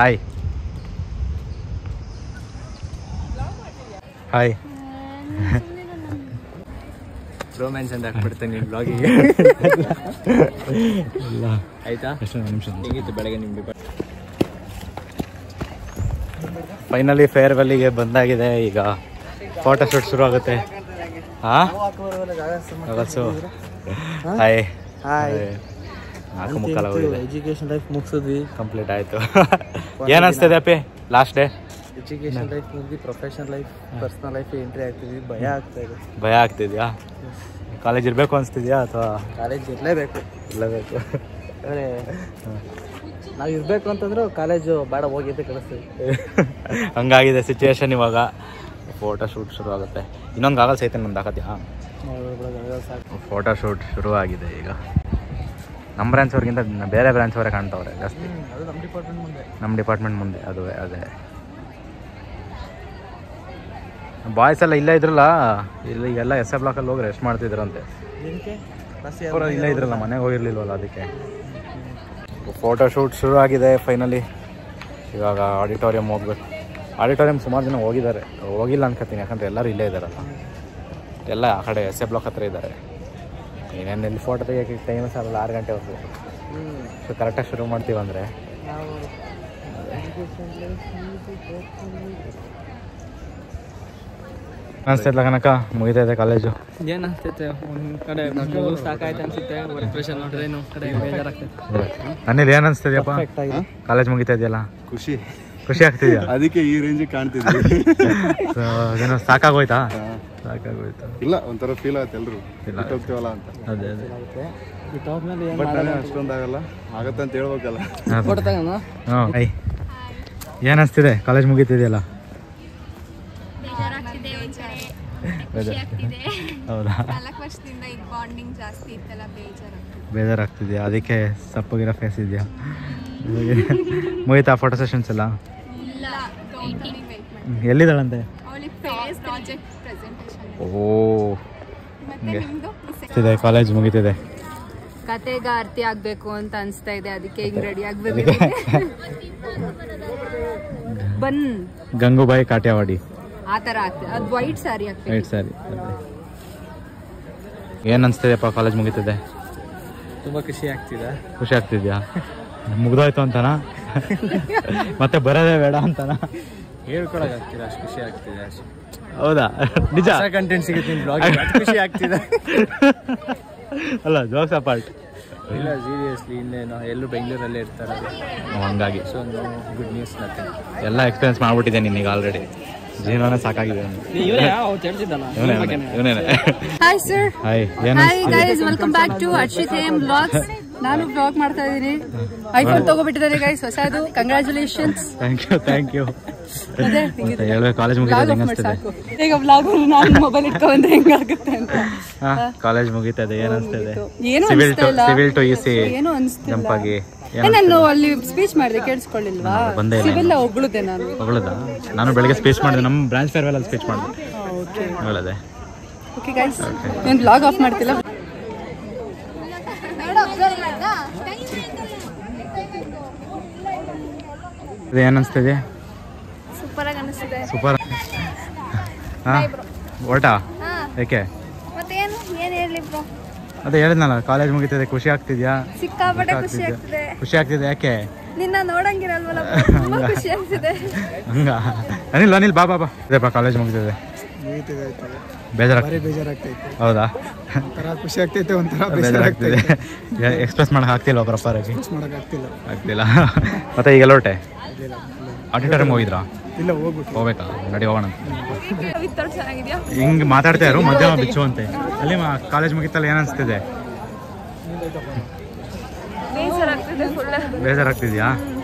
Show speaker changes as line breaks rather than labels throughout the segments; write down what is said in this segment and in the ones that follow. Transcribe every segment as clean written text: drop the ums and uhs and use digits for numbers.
Hi hi
romance ಅಂತ ಹಾಕ್ಬಿಡ್ತೇನೆ ನಿಮ್ಮ ಬ್ಲಾಗಿಗೆ. ಆಯ್ತಾ?
ಎಷ್ಟು ನಿಮಿಷ
ಹೇಗಿತ್ತು ಬೆಳಗ್ಗೆ ನಿಮ್ಮ
ಫೈನಲಿ ಫೇರ್ವೆಲ್ಲಿಗೆ ಬಂದಾಗಿದೆ. ಈಗ ಫೋಟೋ ಶೂಟ್ ಶುರು ಆಗುತ್ತೆ. ಹಾಂ ಹಾಯ್
ಹಾಯ್.
ನಾಲ್ಕು ಮುಕ್ಕಾಲ ಹೋಗಿದೆ.
ಎಜುಕೇಶನ್ ಲೈಫ್ ಮುಗಿಸಿದ್ವಿ,
ಕಂಪ್ಲೀಟ್ ಆಯಿತು. ಏನು ಅನಿಸ್ತಿದೆ Appi last day?
Education life ಮುಗಿದು professional life personal life entry ಆಗ್ತಿದ್ವಿ. ಭಯ ಆಗ್ತಾ ಇದೆ.
ಭಯ ಆಗ್ತಿದ್ಯಾ? ಕಾಲೇಜ್ ಇರಬೇಕು ಅನಿಸ್ತಿದ್ಯಾ ಅಥವಾ
ಕಾಲೇಜ್ ಇರಲೇಬೇಕು?
ಇರಲೇಬೇಕು.
ಅಂದರೆ ನಾವು ಇರಬೇಕು ಅಂತಂದ್ರೆ ಕಾಲೇಜು ಬೇಡ ಹೋಗಿ ಅಂತ ಕಳಿಸ್ತೀವಿ.
ಹಂಗಾಗಿದೆ ಸಿಚುವೇಶನ್. ಇವಾಗ ಫೋಟೋ ಶೂಟ್ ಶುರು ಆಗುತ್ತೆ. ಇನ್ನೊಂದು ಗಾಗಲ್ಸ್ ಐತೆ ನಮ್ದು ಹಾಕತ್ಯಾ? ಫೋಟೋ ಶೂಟ್ ಶುರುವಾಗಿದೆ. ಈಗ ನಮ್ಮ ಬ್ರಾಂಚ್ ಅವ್ರಿಗಿಂತ ಬೇರೆ ಬ್ರಾಂಚ್ ಅವರೇ ಕಾಣ್ತವ್ರೆ ಜಾಸ್ತಿ.
ಅದು ನಮ್ಮ ಡಿಪಾರ್ಟ್ಮೆಂಟ್ ಮುಂದೆ.
ನಮ್ಮ ಡಿಪಾರ್ಟ್ಮೆಂಟ್ ಮುಂದೆ ಅದುವೇ ಅದೇ. ಬಾಯ್ಸ್ ಎಲ್ಲ ಇಲ್ಲೇ ಇದ್ರಲ್ಲ, ಇಲ್ಲಿ ಎಲ್ಲ ಎಸ್ ಎ ಬ್ಲಾಕಲ್ಲಿ ಹೋಗಿ ರೆಸ್ಟ್ ಮಾಡ್ತಿದ್ರಂತೆ. ಇಲ್ಲೇ ಇದ್ರಲ್ಲ, ಮನೆಗೆ ಹೋಗಿರ್ಲಿಲ್ವಲ್ಲ ಅದಕ್ಕೆ. ಫೋಟೋ ಶೂಟ್ ಶುರು ಆಗಿದೆ ಫೈನಲಿ. ಇವಾಗ ಆಡಿಟೋರಿಯಂ ಹೋಗ್ಬೇಕು. ಆಡಿಟೋರಿಯಂ ಸುಮಾರು ಜನ ಹೋಗಿದ್ದಾರೆ, ಹೋಗಿಲ್ಲ ಅನ್ಕೋತೀನಿ, ಯಾಕಂದರೆ ಎಲ್ಲರೂ ಇಲ್ಲೇ ಇದ್ದಾರಲ್ಲ. ಎಲ್ಲ ಆ ಕಡೆ ಎಸ್ ಎ ಬ್ಲಾಕ್ ಹತ್ರ ಇದ್ದಾರೆ. ಏನೇನು ಇಲ್ಲಿ ಫೋಟೋ ತೆಗಿಯೋಕ್ಕೆ ಟೈಮ್ ಸಾಲಲ್ಲ, 6 ಗಂಟೆವರೆಗೂ. ಸೊ ಕರೆಕ್ಟಾಗಿ ಶುರು ಮಾಡ್ತೀವಂದರೆ ಅನಿಸ್ತೈತಲ್ಲ ಕನಕ, ಮುಗಿತಾ ಇದೆ ಕಾಲೇಜು.
ಏನು ಅನ್ಸುತ್ತೆ? ಒಂದು ಕಡೆ ಸಾಕಾಯ್ತು ಅನ್ಸುತ್ತೆ, ವರ್ಕ್ ಪ್ರೆಷರ್ ನೋಡಿದ್ರೆ ಇನ್ನೊಂದು ಕಡೆ ಬೇಜಾರಾಗ್ತೈತೆ.
ನನ್ನಲ್ಲಿ ಏನು ಅನಿಸ್ತದೆಯಪ್ಪ? ಕಾಲೇಜ್ ಮುಗಿತಾ ಇದೆಯಲ್ಲ, ಖುಷಿ ಆಗ್ತಿದ್ಯಾ?
ಅದಕ್ಕೆ ಈ ರೇಂಜಿಗೆ ಕಾಣ್ತಿದ್ವಿ.
ಏನೋ ಸಾಕಾಗೋಯ್ತಾ? ಸಾಕಾಗೋಯ್ತು.
ಇಲ್ಲ, ಒಂಥರ ಫೀಲ್ ಆಗುತ್ತೆ ಎಲ್ರು ಹೋಗ್ತೀವಲ್ಲ ಅಂತ.
ಅದೇ ಅದೇ.
ಬಟ್ ನಾನೇ ಅಷ್ಟೊಂದಾಗಲ್ಲ, ಆಗತ್ತೆ ಅಂತ ಹೇಳ್ಬೇಕಲ್ಲ.
ಫೋಟೋ ತಗೋಣ.
ಹಾಂ. ಏನು ಅನಿಸ್ತಿದೆ ಕಾಲೇಜ್ ಮುಗಿತಿದೆಯಲ್ಲ? ಹೌದಾ?
4 ವರ್ಷದಿಂದ ಈಗ ಬಾಂಡಿಂಗ್ ಜಾಸ್ತಿ ಇತ್ತಲ್ಲ,
ಬೇಜಾರಾಗ್ತಿದ್ಯಾ? ಅದಕ್ಕೆ ಸಪ್ಪಗಿರೋ ಫೇಸ್ ಇದೆಯಾ? ಮುಗಿತಾ ಫೋಟೋ ಸೆಷನ್ಸ್ ಎಲ್ಲ? ಎಲ್ಲಿದ್ದಾಳಂತೆ? ಓ, ಕಾಲೇಜ್ ಮುಗಿತಿದೆ.
ಕತೆಗಾರ್ತಿ ಆಗ್ಬೇಕು ಅಂತ ಅನ್ಸ್ತಾ ಇದೆ, ಅದಕ್ಕೆ ಹಿಂಗ್ ರೆಡಿ ಆಗ್ಬೇಕು. ಬನ್
ಗಂಗೂಬಾಯಿ ಕಾಟ್ಯಾವಾಡಿ
ಆ ತರ ಆಗ್ತದೆ. ಅದು ವೈಟ್ ಸ್ಯಾರಿ ಆಗ್ತದೆ.
ವೈಟ್ ಸ್ಯಾರಿ. ಏನು ಅನಿಸ್ತಿದೆಯಪ್ಪ ಕಾಲೇಜ್ ಮುಗಿತಿದೆ?
ತುಂಬ ಖುಷಿ ಆಗ್ತಿದೆ.
ಖುಷಿ ಆಗ್ತಿದ್ಯಾ? ಮುಗ್ದೋಯ್ತು ಅಂತನಾ? ಮತ್ತೆ ಬರೋದೇ ಬೇಡ ಅಂತನಾ?
ಹೇಳ್ಕೊಳಕ್ ಆಗ್ತಿಲ್ಲ, ಅಷ್ಟು ಖುಷಿ ಆಗ್ತಿದೆ.
ಹೌದಾ? ನಿಜ
ಕಂಟೆಂಟ್ ಸಿಗುತ್ತೆ ನಿಮ್ಮ ಬ್ಲಾಗ್, ಖುಷಿ ಆಗ್ತಿದೆ.
ಅಲ್ಲ, ಜೋಕ್ಸ್ ಅಪಾರ್ಟ್.
ಇಲ್ಲ, ಸೀರಿಯಸ್ಲಿ ಇನ್ನೇನು ಎಲ್ಲರೂ ಬೆಂಗಳೂರಲ್ಲೇ ಇರ್ತಾರೆ,
ಹಂಗಾಗಿ.
So no good news nothing.
ಎಲ್ಲ ಎಕ್ಸ್ಪೀರಿಯನ್ಸ್ ಮಾಡ್ಬಿಟ್ಟಿದ್ದೆ ನಿನಗೆ ಆಲ್ರೆಡಿ. ಜೀವನನೇ ಸಾಕಾಗಿದೆ.
Hi sir.
Hi.
Hi guys, welcome back to Arshith M vlogs. ನಾನು ವ್ಲಾಗ್ ಮಾಡ್ತಾ ಇದ್ದೀನಿ. ಐಫೋನ್ ತಗೋಬಿಟ್ಟಿದ್ದಾರೆ ಗೈಸ್, ಹೊಸದು. ಕಂಗ್ರಾಚುಲೇಷನ್ಸ್.
Thank you. ಹೇಳ್ಬೇಕು, ಕಾಲೇಜ್ ಮುಗಿತದೆ ಹೆಂಗನ್ಸ್ತದೆ?
ಈಗ ವ್ಲಾಗ್ ನಾನು ಮೊಬೈಲ್ ಇಟ್ಕೊಂಡ್ರೆ ಹೆಂಗಾಗುತ್ತೆ ಅಂತ.
ಕಾಲೇಜ್ ಮುಗಿತದೆ, ಏನ್ ಅನ್ಸ್ತದೆ?
ಏನು
ಸಿವಿಲ್ ಟು ಇಸಿ
ಏನು ಅನ್ಸ್ತಿಲ್ಲ.
ಜಂಪಾಗಿ
ನಾನು ಅಲ್ಲಿ ಸ್ಪೀಚ್ ಮಾಡಿದೆ, ಕೇಳಿಸ್ಕೊಳ್ಳಿಲ್ವಾ? ಸಿವಿಲ್ ಹೊಗಳುದೆ ನಾನು.
ಹೊಗಳದ? ನಾನು ಬೆಳಗ್ಗೆ ಸ್ಪೀಚ್ ಮಾಡಿದೆ, ನಮ್ಮ ಬ್ರಾಂಚ್ ಫೇರ್ವೆಲ್ ಅಲ್ಲಿ ಸ್ಪೀಚ್ ಮಾಡಿದೆ. ಹೊಗಳದೆ.
ಓಕೆ ಗೈಸ್, ನಾನು ಬ್ಲಾಗ್ ಆಫ್ ಮಾಡ್ತಿಲ್ಲ.
ಇದು ಏನು ಅನಿಸ್ತಿದೆ?
ಸೂಪರ್ ಆಗಿ ಅನಿಸ್ತಿದೆ.
ಸೂಪರ್. ಹಾಂ, ಓಟಾ ಏಕೆ?
ಮತ್ತೆ ಏನು ಹೇಳಿ ಬ್ರೋ?
ಅದೇ ಹೇಳಿದ್ನಲ್ಲ, ಕಾಲೇಜ್ ಮುಗಿತದೆ, ಖುಷಿ ಆಗ್ತಿದ್ಯಾ?
ಸಿಕ್ಕಾಪಟ್ಟೆ ಖುಷಿ ಆಗ್ತಿದೆ.
ಖುಷಿ ಆಗ್ತಿದೆ. ಯಾಕೆ?
ನಿನ್ನ ನೋಡಂಗಿರಲ್ವಲ್ಲ, ತುಂಬಾ ಖುಷಿ ಆಗ್ತಿದೆ.
ಹಂಗ ಅನಿಲ್ ಬಾ ಬಾ ಬಾ. ಇದೆಪ್ಪ, ಕಾಲೇಜ್ ಮುಗಿತದೆ.
ಬೇಜಾರಾಗ್ತೈತೆ.
ಹೌದಾ?
ಒಂಥರ ಖುಷಿ ಆಗ್ತೈತೆ, ಒಂಥರ
ಬೇಜಾರಾಗ್ತಿದೆ. ಎಕ್ಸ್ಪ್ರೆಸ್ ಮಾಡಕ್ ಆಗ್ತಿಲ್ವ ಪ್ರಾಪರ್ ಆಗಿ? ಆಗ್ತಿಲ್ಲ. ಮತ್ತೆ ಈಗ ಹೊರಟೆ ಆಡಿಟೋರಿಯಂ ಹೋಗಿದ್ರಾ?
ಇಲ್ಲ,
ಹೋಗ್ಬೇಕಾ? ನಡಿ ಹೋಗೋಣ.
ಚೆನ್ನಾಗಿದ್ಯಾ?
ಹಿಂಗ್ ಮಾತಾಡ್ತಾ ಇರು, ಮಧ್ಯಾಹ್ನ ಬಿಚ್ಚು ಅಂತೆ. ಅಲ್ಲಿ ಕಾಲೇಜ್ ಮುಗಿತಲ್ಲ, ಏನ್ ಅನ್ಸ್ತಿದೆ? ಬೇಜಾರಾಗ್ತಿದ್ಯಾ?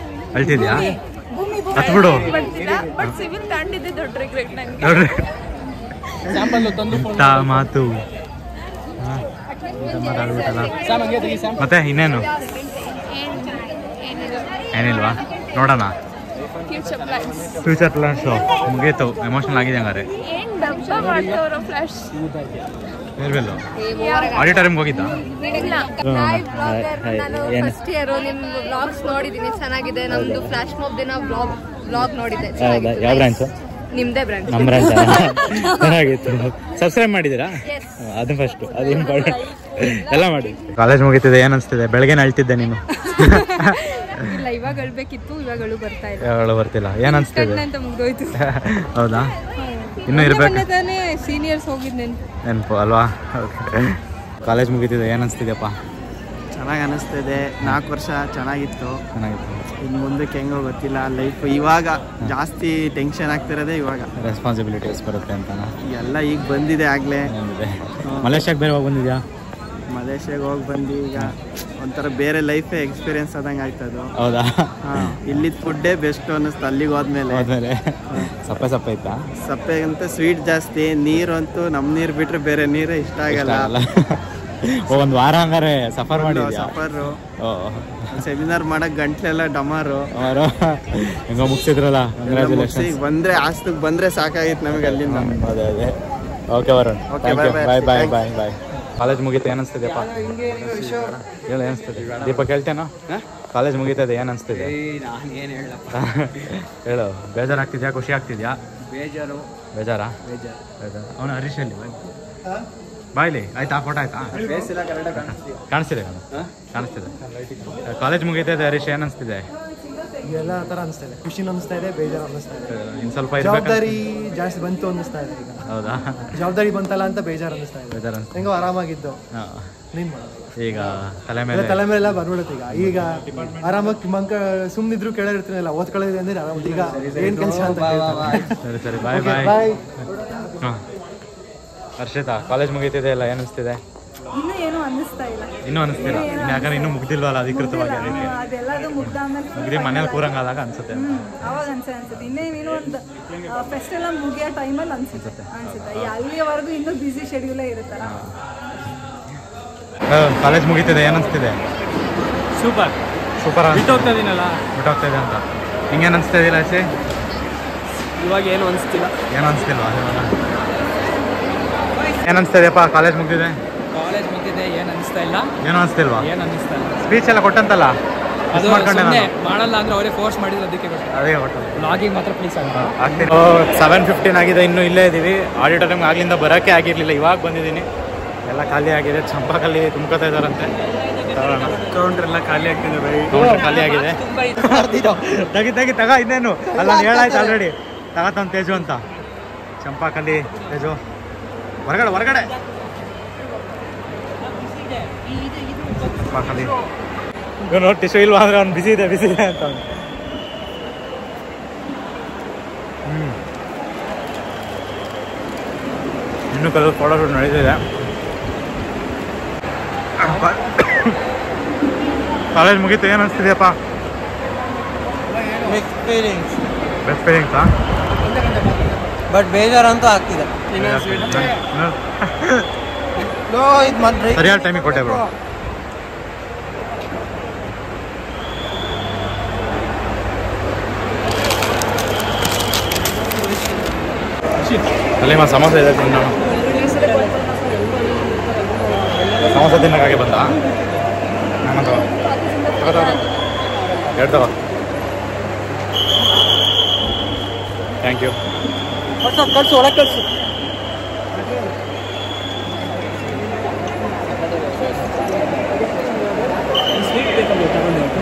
ಅಳ್ತಿದ್ಯಾ? ಹತ್ಬಿಡು. ಮಾತು ಮತ್ತೆ ಇನ್ನೇನು? ಏನಿಲ್ವಾ? ನೋಡೋಣ. ಫ್ಯೂಚರ್ ಪ್ಲಾನ್ಸು ಮುಗೀತು. ಎಮೋಷನಲ್ ಆಗಿದೆ ಹಂಗಾರೆ. ಫೇರ್ವೆಲ್ ಆಡಿಟೋರಿಯಂಗೆ ಹೋಗಿದ್ದ?
ನಾನು ಫಸ್ಟ್ ಇಯರ್ ನಿಮ್ ವ್ಲಾಗ್ಸ್ ನೋಡಿದೀನಿ, ಚೆನ್ನಾಗಿದೆ. ನಮ್ದು ಫ್ಲಾಶ್ ಮಾಬ್ ದಿನ ವ್ಲಾಗ್ ನೋಡಿದ್ದೆ.
ಯಾವ ಬ್ರಾಂಚ್?
ನಿಮ್ದೇ ಬ್ರಾಂಚ್.
ನಮ್ಮ ಬ್ರಾಂಚ್ ಚೆನ್ನಾಗಿತ್ತು. ಸಬ್ಸ್ಕ್ರೈಬ್ ಮಾಡಿದ್ದೀರಾ? ಅದು ಫಸ್ಟ್, ಅದು ಇಂಪಾರ್ಟೆಂಟ್. ಎಲ್ಲ ಮಾಡಿ. ಕಾಲೇಜ್ ಮುಗಿತಿದೆ, ಏನ್ ಅನ್ಸ್ತಿದೆ? ಬೆಳಗ್ಗೆ ಅಳ್ತಿದ್ದೆ ನೀನು.
ಇಲ್ಲ, ಇವಾಗ ಅಳ್ಬೇಕಿತ್ತು, ಇವಾಗಳು ಬರ್ತಾ ಇಲ್ಲ.
ಯಾವಾಗಲೂ ಬರ್ತಿಲ್ಲ. ಏನ್ ಅನ್ಸ್ತಿದೆ?
ಅಂತ ಮುಗ್ದೋಯ್ತು.
ಹೌದಾ? ಇನ್ನೂ ಇರ್ಬೇಕು.
ಸೀನಿಯರ್ಸ್ ಹೋಗಿದ್
ನೆನಪು ಅಲ್ವಾ? ಕಾಲೇಜ್ ಮುಗಿತಿದೆ, ಏನ್ ಅನ್ಸ್ತಿದ್ಯಪ್ಪ?
ಚೆನ್ನಾಗಿ ಅನಿಸ್ತಿದೆ. 4 ವರ್ಷ ಚೆನ್ನಾಗಿತ್ತು. ಇನ್ನು ಮುಂದಕ್ಕೆ ಹೆಂಗೋ ಗೊತ್ತಿಲ್ಲ ಲೈಫ್. ಇವಾಗ ಜಾಸ್ತಿ ಟೆನ್ಷನ್ ಆಗ್ತಿರೋದೇ ಇವಾಗ.
ರೆಸ್ಪಾನ್ಸಿಬಿಲಿಟೀಸ್ ಬರುತ್ತೆ ಅಂತ
ಎಲ್ಲ ಈಗ ಬಂದಿದೆ ಆಗ್ಲೇ.
ಮಲೇಷ್ಯಾಗೆ ಬೇರೆ ಹೋಗಿ ಬಂದಿದ್ಯಾ?
ಮಲೇಷ್ಯಾಗೆ ಹೋಗಿ ಬಂದು ಈಗ ಒಂಥರ ಬೇರೆ ಲೈಫೇ ಎಕ್ಸ್ಪೀರಿಯನ್ಸ್ ಆದಂಗೆ ಆಯ್ತದು.
ಹೌದಾ?
ಇಲ್ಲಿದ್ ಫುಡ್ಡೇ ಬೆಸ್ಟ್ ಅನ್ನಿಸ್ತು. ಅಲ್ಲಿಗೆ ಹೋದ್ಮೇಲೆ
ಸಪ್ಪೆ ಇತ್ತಾ?
ಸಪ್ಪೆ ಅಂತ ಸ್ವೀಟ್ ಜಾಸ್ತಿ. ನೀರು ಅಂತೂ ನಮ್ಮ ನೀರು ಬಿಟ್ರೆ ಬೇರೆ ನೀರೇ ಇಷ್ಟ ಆಗಲ್ಲ.
ಒಂದು ವಾರ ಹಂಗಾರೆ ಸಫರ್ ಮಾಡಿದ್ಯಾ?
ಸಫರು, ಸೆಮಿನಾರ್ ಮಾಡಕ್ ಗಂಟ್ಲೆಲ್ಲ ಡಮಾರು.
ಹೆಂಗೋ ಮುಗಿಸಿದ್ರಲ್ಲ,
ಬಂದ್ರೆ ಆಸ್ತಕ್ ಬಂದ್ರೆ ಸಾಕಾಗಿತ್ತು ನಮಗೆ ಅಲ್ಲಿಂದ.
ಅದೇ. ಓಕೆ ವರುಣ್, ಬಾಯ್. ಕಾಲೇಜ್ ಮುಗೀತು, ಏನ್ ಅನ್ಸ್ತಿದೆಯಪ್ಪ? ಹೇಳು, ಏನಿಸ್ತದೆ? ದೀಪಕ್ ಹೇಳ್ತೇನೋ? ಕಾಲೇಜ್ ಮುಗೀತದೆ, ಏನ್ ಅನ್ಸ್ತಿದೆ? ಹೇಳು. ಬೇಜಾರಾಗ್ತಿದ್ಯಾ, ಖುಷಿ ಆಗ್ತಿದ್ಯಾ? ಬೇಜಾರಾ? ಅವನು ಹರೀಶ್ ಅಲ್ಲಿ ಬಾಯ್ಲಿ ಆಯ್ತಾ? ಫೋಟೋ ಆಯ್ತಾ? ಕಾಣಿಸ್ತಿದೆ. ಕಾಲೇಜ್ ಮುಗೀತದೆ ಹರೀಶ್, ಏನ್ ಅನ್ಸ್ತಿದೆ?
ಎಲ್ಲ ತರ ಅನಿಸ್ತಾ ಖುಷಿ ಅನಿಸ್ತಾ ಇದೆ, ಬೇಜಾರು ಅನಿಸ್ತಾ ಇದೆ.
ಇನ್ನು ಸ್ವಲ್ಪ
ಜವಾಬ್ದಾರಿ ಜಾಸ್ತಿ ಬಂತು ಅನ್ನಿಸ್ತಾ ಇದೆ ಈಗ.
ಹೌದಾ?
ಜವಾಬ್ದಾರಿ ಬಂತಲ್ಲ ಅಂತ ಬೇಜಾರು ಅನಿಸ್ತಾ ಇದೆ. ಹೆಂಗೋ ಆರಾಮಾಗಿದ್ದು. ಈಗ ತಲೆ ಮೇಲೆಲ್ಲ ಬಂದ್ಬಿಡುತ್ತೆ. ಈಗ ಆರಾಮಾಗಿ ಸುಮ್ಮನಿದ್ರು ಕೇಳಿರ್ತೀನಲ್ಲ, ಓದ್ಕೊಳ್ಳೋದು ಅಂದ್ರೆ ಆರಾಮ. ಈಗ ಏನ್ ಕೆಲಸ ಅಂತ.
ಸರಿ, ಬಾಯ್. ಹರ್ಷಿತಾ, ಕಾಲೇಜ್ ಮುಗೀತಿದೆ ಅಲ್ಲ, ಏನ್ ಅನಿಸ್ತಿದೆ?
ಇನ್ನೂ ಅನ್ನಿಸ್ತಾ ಇಲ್ಲ.
ಯಾಕಂದ್ರೆ ಇನ್ನೂ ಮುಗ್ದಿಲ್ವಲ್ಲ ಅಧಿಕೃತವಾಗಿ. ಮುಗ್ದಿ ಮನೇಲಿ ಕೂರಂಗಾದಾಗ ಅನ್ಸುತ್ತೆ.
ಅವಾಗ ಅನ್ಸುತ್ತೆ. ಇನ್ನೇನು ಒಂದು ಫೆಸ್ಟ್ ಎಲ್ಲ ಮುಗಿಯೋ ಟೈಮಲ್ಲಿ ಅನ್ಸುತ್ತೆ. ಅಲ್ಲಿವರೆಗೂ ಇನ್ನೂ ಬಿಸಿ ಶೆಡ್ಯೂಲೇ ಇರುತ್ತಲ್ಲ.
ಕಾಲೇಜ್ ಮುಗೀತಿದೆ, ಏನ್ ಅನ್ಸ್ತಿದೆ?
ಸೂಪರ್ ಬಿಟ್ಟೋಗ್ತಾ ಇದೀನಲ್ಲ,
ಬಿಟ್ಟೋಗ್ತಾ ಇದೆ ಅಂತ. ಹಿಂಗೇನು ಅನಿಸ್ತಾ ಇದಿಲ್ಲ ಆಚೆ?
ಇವಾಗ ಏನು ಅನಿಸ್ತಿಲ್ವಾ?
ಏನು ಅನಿಸ್ತಿದೆಯಪ್ಪ? ಕಾಲೇಜ್ ಮುಗ್ದಿದೆ,
ಏನು ಅನಿಸ್ತಾ ಇಲ್ಲ.
ಏನು ಅನಿಸ್ತಿಲ್ವಾ?
ಏನು ಅನಿಸ್ತಾ ಇಲ್ಲ.
ಸ್ಪೀಚ್ ಎಲ್ಲ ಕೊಟ್ಟಂತಲ್ಲ,
ಅದು ಮಾಡಲ್ಲ ಅಂದ್ರೆ ಅವರೇ ಫೋರ್ಸ್ ಮಾಡಿದ್ರು, ಅದಕ್ಕೆ
ಅದೇ ಕೊಟ್ಟು.
ಬ್ಲಾಗಿಂಗ್ ಮಾತ್ರ ಪ್ಲೀಸ್
ಆಗ್ತೀನಿ. 7:15 ಆಗಿದೆ, ಇನ್ನೂ ಇಲ್ಲೇ ಇದ್ದೀವಿ. ಆಡಿಟೋರಿಯಂ ಆಗ್ಲಿಂದ ಬರೋಕ್ಕೆ ಆಗಿರಲಿಲ್ಲ, ಇವಾಗ ಬಂದಿದ್ದೀನಿ. ಎಲ್ಲ ಖಾಲಿ ಆಗಿದೆ. ಚಂಪಾಕಲ್ಲಿ ತುಂಬ್ಕೋತಾ ಇದ್ದಾರಂತೆ.
ಕೌಂಟರ್ ಎಲ್ಲ ಖಾಲಿ ಆಗ್ತಿದೆ.
ಖಾಲಿ ಆಗಿದೆ. ತಗ ಇನ್ನೇನು ಅಲ್ಲ, ಹೇಳಾಯ್ತು ಆಲ್ರೆಡಿ. ತಗತಾನ ತೇಜು ಅಂತ. ಚಂಪಾಕಲ್ಲಿ ತೇಜು ಹೊರಗಡೆ ಚಂಪಾಕಲ್ಲಿ ನೋಡಿ. ಟಿಶ್ಯೂ ಇಲ್ವಾ ಅಂದ್ರೆ ಅವ್ನು ಬಿಸಿ ಇದೆ ಅಂತ ಅವ್ನು. ಇನ್ನೂ ಕೆಲವು ಫೋಟೋ ಶೂಟ್ ನಡೀತಿದೆ. ಕಾಲೇಜ್ ಮುಗೀತು, ಏನು ಅನಿಸ್ತಿದೆಯಪ್ಪ? ಬೆಸ್ಟ್ ಫೀಲಿಂಗ್ಸಾ?
ಬಟ್ ಬೇಜಾರಂತೂ ಆಗ್ತಿದೆ.
ಸರಿಯಾದ ಟೈಮಿಗೆ ಕೊಟ್ಟೆ ಬ್ರೋ. ಅಲ್ಲಿ ಸಮೋಸ ಇದೆ, ತಿನ್ನೋಣ. ಸಮೋಸ ತಿನ್ನೋಕ್ಕಾಗೆ ಬಂದ ಹೇಳ್ತವ. Thank you.
ಕಳ್ಸು, ಒಳಗೆ ಕಳ್ಸು.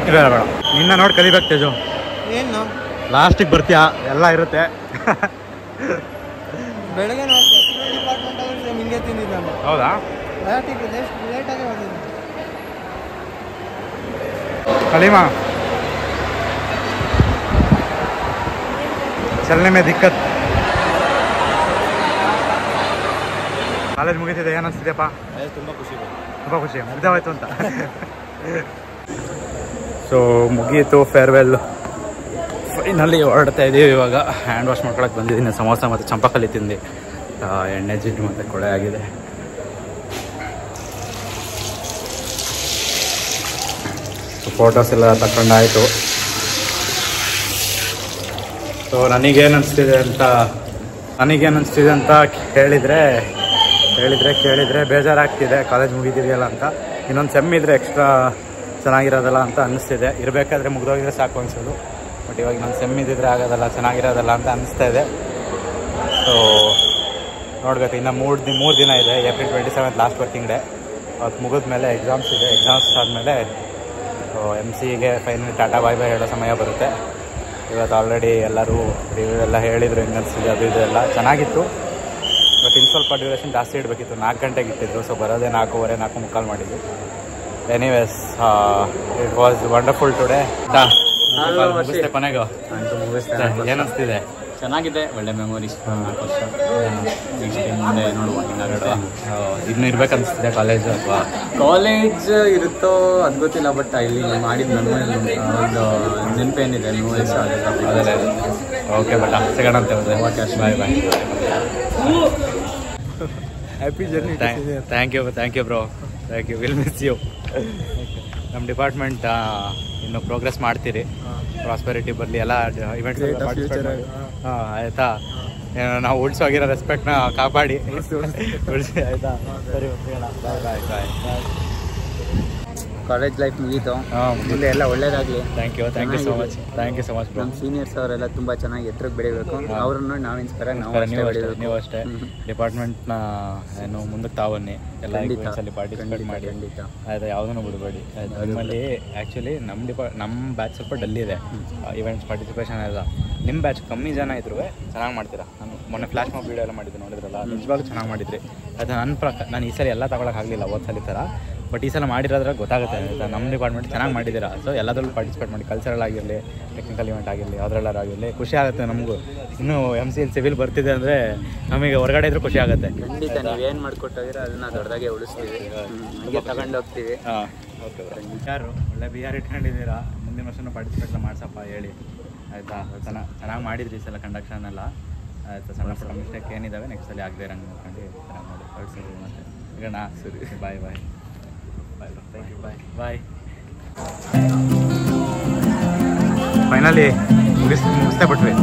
ಇಲ್ಲ ಬೇಡ, ನಿನ್ನ ನೋಡಿ ಕಲಿಬೇಕು ತೇಜು.
ಏನು
ಲಾಸ್ಟಿಗೆ ಬರ್ತೀಯಾ, ಎಲ್ಲ ಇರುತ್ತೆ.
ಬೆಳಗ್ಗೆ ಡಿಪಾರ್ಟ್ಮೆಂಟ್ ಅವರು ಹಿಂಗೆ ತಿಂದಿದ್ದು ನಾನು.
ಹೌದಾ?
ಲೇಟಾಗಿ ಬಂದಿದ್ದೆ.
कलीमा चलने में दिक्कत. ಕಾಲೇಜ್ ಮುಗಿತಿದೆ, ಏನು ಅನಿಸ್ತಿದೆಯಪ್ಪ? ತುಂಬ ಖುಷಿ ಮುಗ್ದವಾಯ್ತು ಅಂತ. ಸೊ ಮುಗೀತು ಫೇರ್ವೆಲ್. ಫೈನಲಿ ಹೊರಡ್ತಾ ಇದ್ದೀವಿ ಇವಾಗ. ಹ್ಯಾಂಡ್ ವಾಶ್ ಮಾಡ್ಕೊಳಕ್ಕೆ ಬಂದಿದ್ದೀನಿ. ಸಮೋಸ ಮತ್ತು ಚಂಪಾಕಲಿ ತಿಂದು ಎಣ್ಣೆ ಜಿಡ್ಡು ಮತ್ತು ಕೊಳೆ ಆಗಿದೆ. ಫೋಟೋಸ್ ಎಲ್ಲ ತಗೊಂಡಾಯಿತು. ಸೊ ನನಗೇನು ಅನಿಸ್ತಿದೆ ಅಂತ ಕೇಳಿದರೆ ಕೇಳಿದರೆ ಬೇಜಾರಾಗ್ತಿದೆ ಕಾಲೇಜ್ ಮುಗಿದಿದೆಯಲ್ಲ ಅಂತ. ಇನ್ನೊಂದು ಸೆಮ್ ಇದ್ದರೆ ಎಕ್ಸ್ಟ್ರಾ ಚೆನ್ನಾಗಿರೋದಲ್ಲ ಅಂತ ಅನ್ನಿಸ್ತಿದೆ. ಇರಬೇಕಾದ್ರೆ ಮುಗಿದೋಗಿದ್ರೆ ಸಾಕು ಅನ್ಸೋದು. ಬಟ್ ಇವಾಗ ಇನ್ನೊಂದು ಸೆಮ್ ಇದ್ದಿದ್ರೆ ಆಗೋದಲ್ಲ, ಚೆನ್ನಾಗಿರೋದಲ್ಲ ಅಂತ ಅನ್ನಿಸ್ತಾ ಇದೆ. ಸೊ ನೋಡ್ಬೇಕು. ಇನ್ನು ಮೂರು ದಿನ ಇದೆ. April 27 last working day. ಅವತ್ತು ಮುಗಿದ್ಮೇಲೆ ಎಕ್ಸಾಮ್ಸ್ ಇದೆ. ಎಕ್ಸಾಮ್ಸ್ ಆದಮೇಲೆ MC ಗೆ ಫೈನಲಿ ಟಾಟಾ ಬಾಯ್ ಬಾಯ್ ಹೇಳೋ ಸಮಯ ಬರುತ್ತೆ. ಇವತ್ತು ಆಲ್ರೆಡಿ ಎಲ್ಲರೂ ರಿವ್ಯೂ ಎಲ್ಲ ಹೇಳಿದರು, ಹಿಂಗೆ ಅನಿಸಿದೆ ಅದು ಇದು ಎಲ್ಲ ಚೆನ್ನಾಗಿತ್ತು. ಬಟ್ ಇನ್ನು ಸ್ವಲ್ಪ ಡ್ಯೂರೇಷನ್ ಜಾಸ್ತಿ ಇಡಬೇಕಿತ್ತು. 4 ಗಂಟೆಗೆ ಇಟ್ಟಿದ್ರು. ಸೊ ಬರೋದೇ 4:15 4:45 ಮಾಡಿದ್ವಿ. Anyways it was wonderful today. ಮುಗಿಸ್ತೆ ಕೊನೆಗೂ ಏನು ಅನಿಸ್ತಿದೆ?
ಚೆನ್ನಾಗಿದೆ, ಒಳ್ಳೆ ಮೆಮೊರೀಸ್. 4 ವರ್ಷ ನೆಕ್ಸ್ಟ್ ಮುಂದೆ ನೋಡುವ.
ಇನ್ನೂ ಇರ್ಬೇಕನ್ನಿಸ್ತಿದೆ ಕಾಲೇಜು ಅಥವಾ
ಕಾಲೇಜ್ ಇರುತ್ತೋ ಅದು ಗೊತ್ತಿಲ್ಲ. ಬಟ್ ಇಲ್ಲಿ ಮಾಡಿದ ಮೆಮೊರಿ ಒಂದು ನೆನಪೇನಿದೆ, ಮೆಮೊರೀಸ್
ಅದೆಲ್ಲ. ಓಕೆ ಬಟ್ ಸಿಗೋಣ ಅಂತ ಹೇಳಿದೆ. Bye bye.
Happy journey.
Thank you bro. Thank you. Will miss you. ನಮ್ಮ ಡಿಪಾರ್ಟ್ಮೆಂಟ್ ಇನ್ನು ಪ್ರೋಗ್ರೆಸ್ ಮಾಡ್ತೀರಿ. ಪ್ರಾಸ್ಪೆರಿಟಿ ಬರಲಿ, ಎಲ್ಲ ಇವೆಂಟ್ಸ್ ಹಾಂ ಆಯಿತಾ. ನಾವು ಉಳಿಸೋಗಿರೋ ರೆಸ್ಪೆಕ್ಟ್ನ ಕಾಪಾಡಿ ಉಳಿಸಿ ಆಯಿತಾ. ಸರಿ, ಬಾಯ್ ಬಾಯ್ ಬಾಯ್.
ಕಾಲೇಜ್ ಲೈಫ್ ಮುಗೀತು.
ಮುಂದೆ
ಎಲ್ಲ ಒಳ್ಳೇದಾಗಲಿ.
Thank you so much.
ನಮ್ಮ ಸೀನಿಯರ್ಸ್ ಅವರೆಲ್ಲ ತುಂಬ ಚೆನ್ನಾಗಿ ಎತ್ತರಕ್ಕೆ ಬೆಳಿಬೇಕು. ಅವ್ರನ್ನ ನಾವು ಇನ್ಸ್ಪೈರ್ ಆಗಿ
ನೀವು ಅಷ್ಟೇ ಡಿಪಾರ್ಟ್ಮೆಂಟ್ನ ಏನು ಮುಂದಕ್ಕೆ ತಾವನ್ನಿ ಎಲ್ಲ ಇವೆಂಟ್ಸಲ್ಲಿ ಪಾರ್ಟಿಸಿಪೇಟ್ ಮಾಡಿ. ಆಯಿತಾ, ಯಾವುದನ್ನು ಬಿಡಬೇಡಿ. ನಿಮ್ಮಲ್ಲಿ ಆ್ಯಕ್ಚುಲಿ ನಮ್ಮ ಬ್ಯಾಚ್ ಸ್ವಲ್ಪ ಡಲ್ ಇದೆ ಇವೆಂಟ್ಸ್ ಪಾರ್ಟಿಸಿಪೇಷನ್ ಎಲ್ಲ. ನಿಮ್ಮ ಬ್ಯಾಚ್ ಕಮ್ಮಿ ಜನ ಇದ್ರೂ ಚೆನ್ನಾಗಿ ಮಾಡ್ತೀರಾ. ನಾನು ಮೊನ್ನೆ ಫ್ಲಾಶ್ ಮಾಬ್ ವೀಡಿಯೋ ಎಲ್ಲ ಮಾಡಿದ್ದೆ, ನೋಡಿದ್ರಲ್ಲ, ನಿಜವಾಗ್ಲೂ ಚೆನ್ನಾಗಿ ಮಾಡಿದ್ರಿ. ಅದು ನಾನು ಈ ಸಲ ಎಲ್ಲ ತಗೊಳಕ್ಕಾಗಲಿಲ್ಲ ಹೋದ ಸಲ ಥರ. ಬಟ್ ಈ ಸಲ ಮಾಡಿರೋದ್ರಾಗ ಗೊತ್ತಾಗುತ್ತೆ ಆಯಿತಾ. ನಮ್ಮ ಡಿಪಾರ್ಟ್ಮೆಂಟ್ ಚೆನ್ನಾಗಿ ಮಾಡಿದ್ದೀರಾ. ಸೊ ಎಲ್ಲದರಲ್ಲೂ ಪಾರ್ಟಿಸಿಪೇಟ್ ಮಾಡಿ, ಕಲ್ಚರಲ್ ಆಗಿರಲಿ, ಟೆಕ್ನಿಕಲ್ ಇವೆಂಟ್ ಆಗಿರಲಿ, ಯಾವುದ್ರಲ್ಲಾರು ಆಗಿರಲಿ. ಖುಷಿ ಆಗುತ್ತೆ ನಮಗೂ. ಇನ್ನೂ MCL ಸಿವಿಲ್ ಬರ್ತಿದೆ ಅಂದರೆ ನಮಗೆ ಹೊರಗಡೆ ಇದ್ರೂ ಖುಷಿ ಆಗುತ್ತೆ.
ಖಂಡಿತ ನೀವೇನು ಮಾಡಿಕೊಟ್ಟಿದ್ರೆ ಅದನ್ನು ದೊಡ್ಡದಾಗೆ ಉಳಿಸ್ತೀವಿ, ಹೀಗೆ ತಗೊಂಡು ಹೋಗ್ತೀವಿ.
ಹಾಂ, ಓಕೆ. ಯಾರು ಒಳ್ಳೆ BR ಇಟ್ಕೊಂಡಿದ್ದೀರಾ, ಮುಂದಿನ ವರ್ಷನೂ ಪಾರ್ಟಿಸಿಪೇಟ್ ಮಾಡ್ಸಪ್ಪ ಹೇಳಿ ಆಯಿತಾ. ಚೆನ್ನಾಗಿ ಮಾಡಿದ್ರಿ ಈ ಸಲ ಕಂಡಕ್ಷನ್ ಎಲ್ಲ ಆಯಿತಾ. ಸಣ್ಣ ಪುಟ್ಟ ಮಿಸ್ಟೇಕ್ ಏನಿದ್ದಾವೆ ನೆಕ್ಸ್ಟ್ ಸಲ ಆಗದೆ ಇರಂಗೆ ನೋಡ್ಕೊಂಡು ಚೆನ್ನಾಗಿ ಮಾಡಿ ಕಳಿಸ್ತೀವಿ. ಮತ್ತೆ ಈಗ ಸರಿ, bye bye thank you. Bye. Finally ಮುಗಿಸ್ತಾ ಬಿಟ್ವಿ.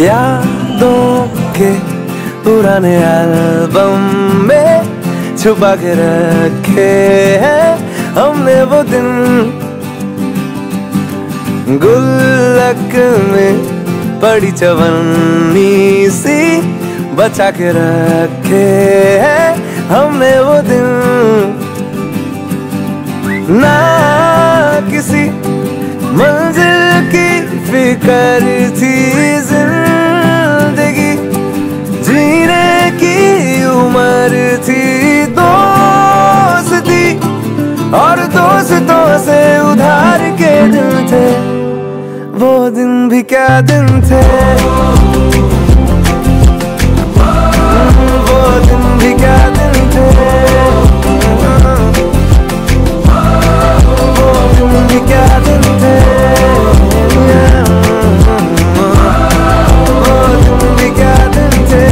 यादों के पुराने एल्बम में छुपा के रखे हैं हमने वो दिन, गुल्लक में पड़ी चवन्नी सी बचा के रखे हैं हमने वो दिन। ना किसी मंजिल की फिकर थी, जिंदगी जीने की उम्र थी, दोस्ती और दोस्तों से उधार के दिन थे, वो दिन भी क्या दिन थे, वो दिन भी क्या दिन थे, वो दिन भी क्या दिन थे, वो दिन भी क्या दिन थे।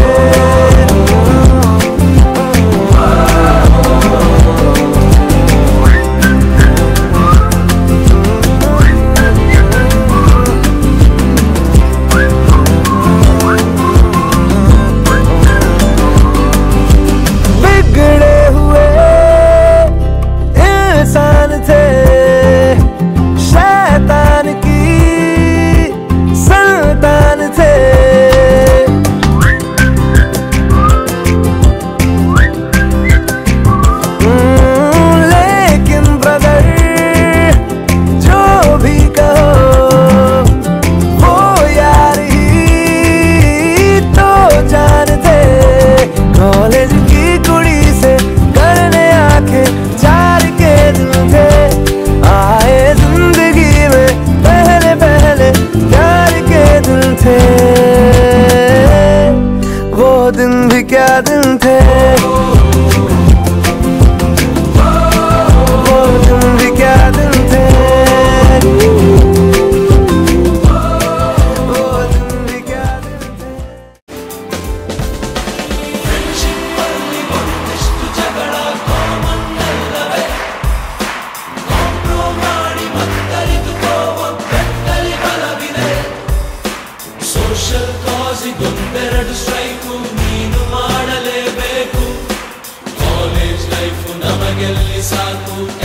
साथ